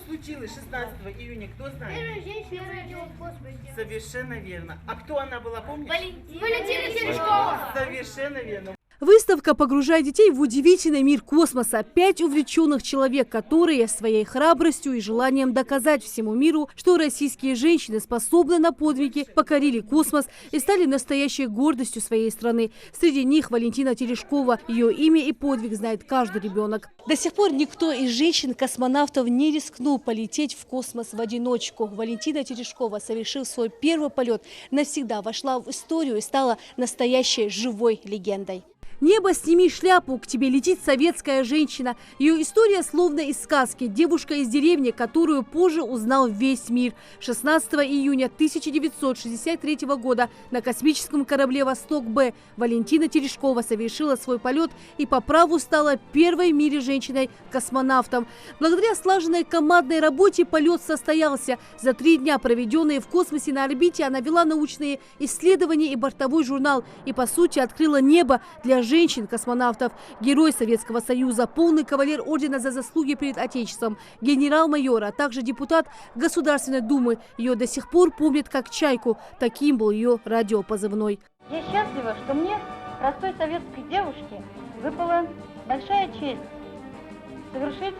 случилось 16 июня, кто знает? Первая женщина родилась в космосе. Совершенно верно. А кто она была, помнишь? Валентина Терешкова. Совершенно верно. Выставка погружает детей в удивительный мир космоса. 5 увлеченных человек, которые своей храбростью и желанием доказать всему миру, что российские женщины способны на подвиги, покорили космос и стали настоящей гордостью своей страны. Среди них Валентина Терешкова. Ее имя и подвиг знает каждый ребенок. До сих пор никто из женщин-космонавтов не рискнул полететь в космос в одиночку. Валентина Терешкова, совершив свой первый полет, навсегда вошла в историю и стала настоящей живой легендой. «Небо, сними шляпу, к тебе летит советская женщина». Ее история словно из сказки. Девушка из деревни, которую позже узнал весь мир. 16 июня 1963 года на космическом корабле «Восток-Б» Валентина Терешкова совершила свой полет и по праву стала первой в мире женщиной-космонавтом. Благодаря слаженной командной работе полет состоялся. За 3 дня, проведенные в космосе на орбите, она вела научные исследования и бортовой журнал. И, по сути, открыла небо для женщин-космонавтов. Герой Советского Союза, полный кавалер ордена за заслуги перед Отечеством, генерал-майор, а также депутат Государственной Думы. Ее до сих пор помнят как «Чайку». Таким был ее радиопозывной. Я счастлива, что мне, простой советской девушке, выпала большая честь совершить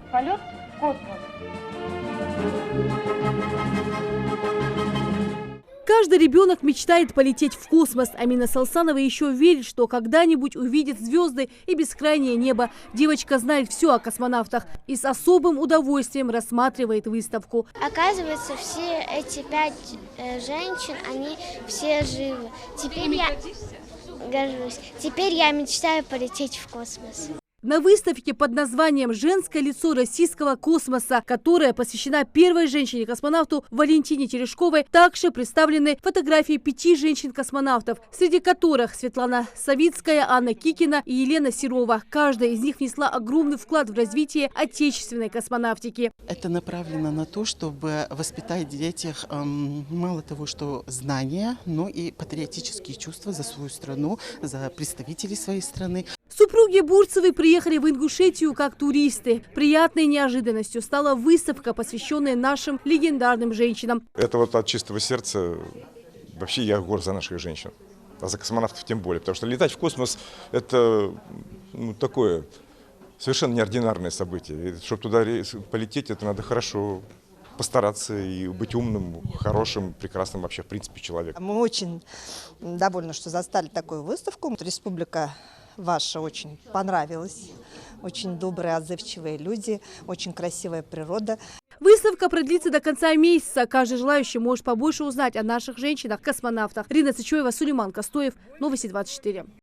полет в космос. Каждый ребенок мечтает полететь в космос. Амина Салсанова еще верит, что когда-нибудь увидит звезды и бескрайнее небо. Девочка знает все о космонавтах и с особым удовольствием рассматривает выставку. Оказывается, все эти 5 женщин, они все живы. Теперь я горжусь. Теперь я мечтаю полететь в космос. На выставке под названием «Женское лицо российского космоса», которая посвящена первой женщине-космонавту Валентине Терешковой, также представлены фотографии 5 женщин-космонавтов, среди которых Светлана Савицкая, Анна Кикина и Елена Серова. Каждая из них внесла огромный вклад в развитие отечественной космонавтики. Это направлено на то, чтобы воспитать в детях мало того, что знания, но и патриотические чувства за свою страну, за представителей своей страны. Супруги Бурцевы приехали в Ингушетию как туристы. Приятной неожиданностью стала выставка, посвященная нашим легендарным женщинам. Это вот от чистого сердца. Вообще я горд за наших женщин, а за космонавтов тем более. Потому что летать в космос – это такое совершенно неординарное событие. И чтобы туда полететь, это надо хорошо постараться и быть умным, хорошим, прекрасным вообще в принципе человеком. Мы очень довольны, что застали такую выставку. Республика ваша очень понравилась. Очень добрые, отзывчивые люди, очень красивая природа. Выставка продлится до конца месяца. Каждый желающий может побольше узнать о наших женщинах-космонавтах. Рина Цычоева, Сулейман Костоев, Новости 24.